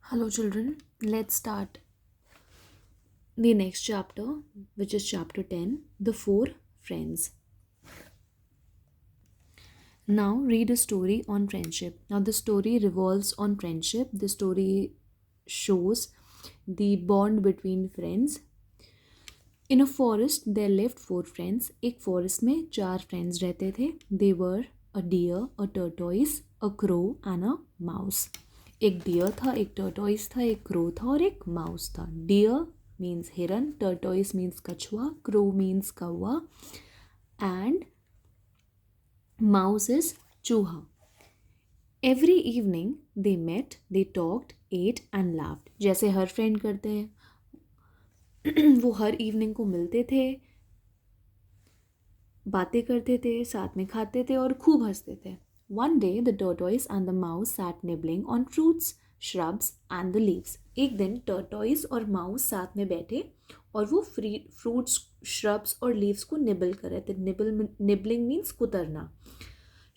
Hello, children. Let's start the next chapter, which is chapter 10, The Four Friends. Now, read a story on friendship. Now, the story revolves on friendship. The story shows the bond between friends. In a forest, there lived four friends. एक forest में चार friends रहते थे. They were a deer, a tortoise, a crow, and a mouse. एक deer था, एक tortoise था, एक crow था और एक mouse था. Deer means हिरन, tortoise means कछुआ, crow means कौवा, and mouse is चूहा. Every evening they met, they talked, ate and laughed. जैसे हर friend करते हैं वो हर इवनिंग को मिलते थे, बातें करते थे, साथ में खाते थे और खूब हंसते थे. One day the tortoise and the mouse sat nibbling on fruits, shrubs and the leaves. एक दिन tortoise और mouse साथ में बैठे और वो fruits, shrubs और leaves को निबल कर रहे थे. Nibbling means कुतरना.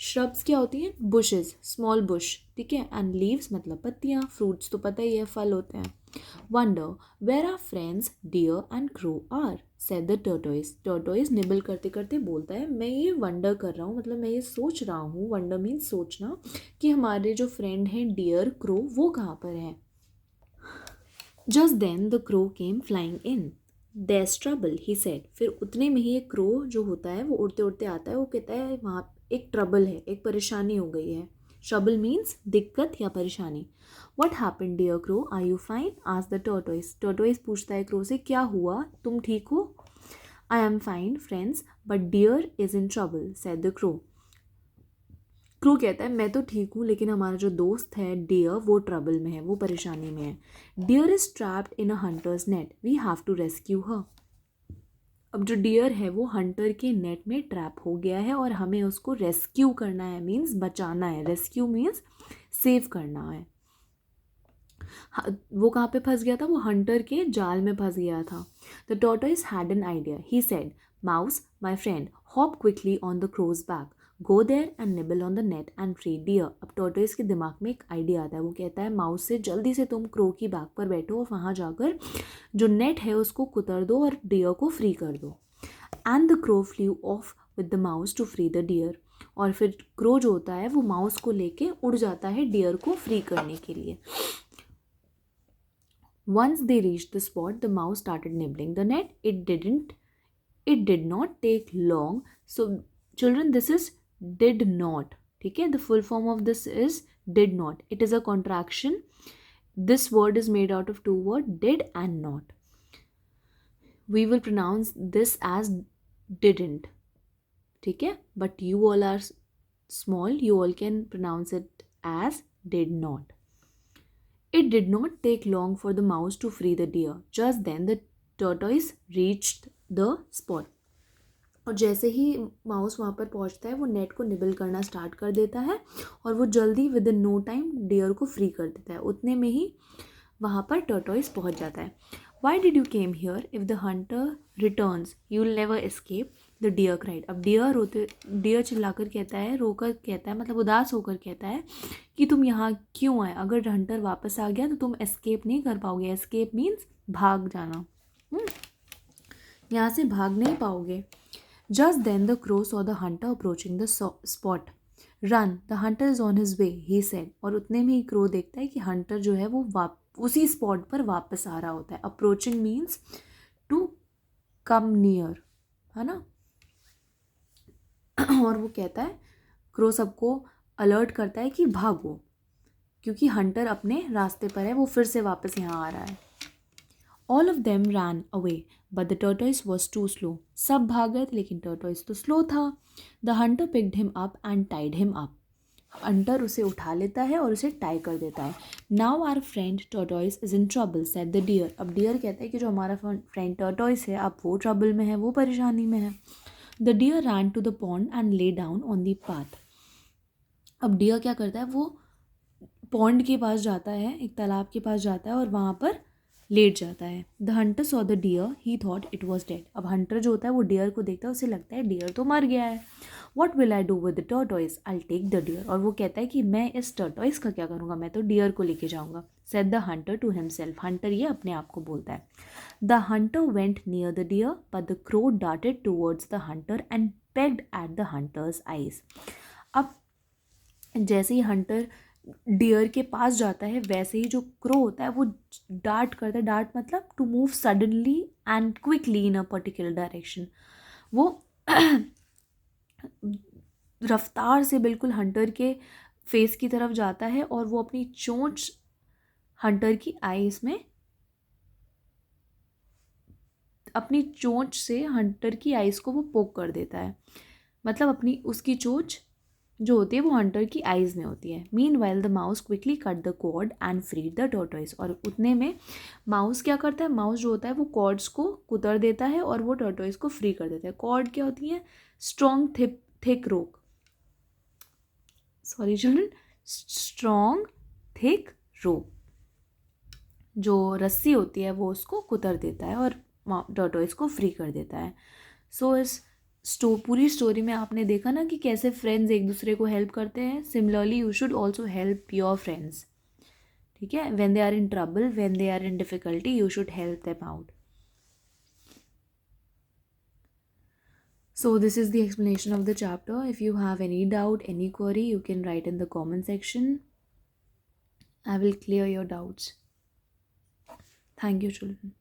श्रब्स क्या होती हैं? बुशेस, स्मॉल बुश, ठीक है. एंड लीव्स मतलब पत्तियाँ. फ्रूट्स तो पता ही है, फल होते हैं. Wonder where are friends deer and crow are, said the tortoise. Tortoise nibble करते करते बोलता है, मैं ये वंडर कर रहा हूँ, मतलब मैं ये सोच रहा हूँ. वंडर मीन्स सोचना, कि हमारे जो फ्रेंड हैं डियर, क्रो, वो कहाँ पर हैं. Just then the crow came flying in. There's trouble, he said. फिर उतने में ही एक क्रो जो होता है वो उड़ते उड़ते आता है. वो कहता है वहाँ एक ट्रबल है, एक परेशानी हो गई है. ट्रबल मीन्स दिक्कत या परेशानी. What happen dear crow, are you fine, asked the tortoise. Tortoise पूछता है क्रो से, क्या हुआ, तुम ठीक हो. I am fine friends but deer is in trouble, said the crow. Crow कहता है मैं तो ठीक हूँ, लेकिन हमारा जो दोस्त है डियर, वो ट्रबल में है, वो परेशानी में है. Deer is trapped in a hunter's net, we have to rescue her. अब जो डियर है वो हंटर के नेट में ट्रैप हो गया है और हमें उसको रेस्क्यू करना है. मीन्स बचाना है. रेस्क्यू मीन्स सेव करना है. वो कहाँ पे फंस गया था? वो हंटर के जाल में फंस गया था. The tortoise had an idea. He said, mouse my friend, hop quickly on the crow's back, go there and nibble on the net and free deer. अब टॉर्टोइस के दिमाग में एक आइडिया आता है. वो कहता है माउस से, जल्दी से तुम क्रो की बैक पर बैठो और वहाँ जाकर जो नेट है उसको कुतर दो और डियर को फ्री कर दो. And the crow flew off with the mouse to free the deer. और फिर क्रो जो होता है वो माउस को लेके उड़ जाता है डियर को फ्री करने के लिए. Once they reached the spot, the mouse started nibbling the net. It did not take long. So, children, this is did not. ठीक है, the full form of this is did not. It is a contraction. This word is made out of two words, did and not. We will pronounce this as didn't. ठीक है, but you all are small. You all can pronounce it as did not. It did not take long for the mouse to free the deer. Just then the tortoise reached the spot. और जैसे ही mouse वहाँ पर पहुँचता है वो net को nibble करना start कर देता है और वो जल्दी within no time deer को फ्री कर देता है. उतने में ही वहाँ पर टर्टोइस पहुँच जाता है. Why did you came here, if the hunter returns you will never escape, the deer cried. अब डियर चिल्लाकर कहता है, रोकर कहता है, मतलब उदास होकर कहता है कि तुम यहाँ क्यों आए. अगर हंटर वापस आ गया तो तुम एस्केप नहीं कर पाओगे. एस्केप मीन्स भाग जाना. यहाँ से भाग नहीं पाओगे. Just then the crow saw the hunter approaching the spot. Run, the hunter is on his way, he said. और उतने में ही क्रो देखता है कि हंटर जो है वो उसी स्पॉट पर वापस आ रहा होता है. Approaching means to come near, है ना. और वो कहता है, क्रो सबको अलर्ट करता है कि भागो, क्योंकि हंटर अपने रास्ते पर है, वो फिर से वापस यहाँ आ रहा है. All of them ran away but the tortoise was too slow. सब भाग गए थे लेकिन टर्टोइस तो स्लो था. The hunter picked him up and tied him up. Hunter उसे उठा लेता है और उसे टाई कर देता है. Now our friend tortoise is in trouble, said the deer. अब डियर कहता है कि जो हमारा फ्रेंड टर्टोइस है अब वो ट्रबल में है, वो परेशानी में है. The deer ran to the pond and lay down on the path. अब डियर क्या करता है, वो पॉन्ड के पास जाता है, एक तालाब के पास जाता है और वहाँ पर लेट जाता है. The hunter saw the deer, he thought it was dead. अब हंटर जो होता है वो डियर को देखता है, उसे लगता है डियर तो मर गया है. What will I do with the tortoise, I take the deer. और वो कहता है कि मैं इस टर्टॉइस का क्या करूँगा, मैं तो डियर को लेके जाऊँगा। Said the hunter to himself, hunter ये अपने आप को बोलता है। The hunter went near the deer but the crow darted towards the hunter and pecked at the hunter's eyes. अब जैसे ही हंटर डियर के पास जाता है वैसे ही जो क्रो होता है वो डार्ट करता है, डार्ट मतलब to move suddenly and quickly in a particular direction. वो रफ्तार से बिल्कुल हंटर के फेस की तरफ जाता है और वो अपनी चोंच हंटर की आईज में, अपनी चोंच से हंटर की आईज को वो पोक कर देता है। मतलब अपनी उसकी चोंच जो होती है वो हंटर की आईज में होती है। Meanwhile the mouse quickly cut the cord and freed the tortoise. और उतने में माउस क्या करता है, माउस जो होता है वो कॉर्ड्स को कुतर देता है और वो टर्टॉइस को फ्री कर देता है। कॉर्ड क्या होती है, स्ट्रॉन्ग थिक रोप, सॉरी चिल्ड्रन, स्ट्रॉन्ग थिक रोप, जो रस्सी होती है वो उसको कुतर देता है और टर्टॉइस को फ्री कर देता है। सो इस पूरी स्टोरी में आपने देखा ना कि कैसे फ्रेंड्स एक दूसरे को हेल्प करते हैं। Similarly you should also help your friends, ठीक है। When they are in trouble, when they are in difficulty, you should help them out. So this is the explanation of the chapter. If you have any doubt, any query, you can write in the comment section. I will clear your doubts. Thank you, children.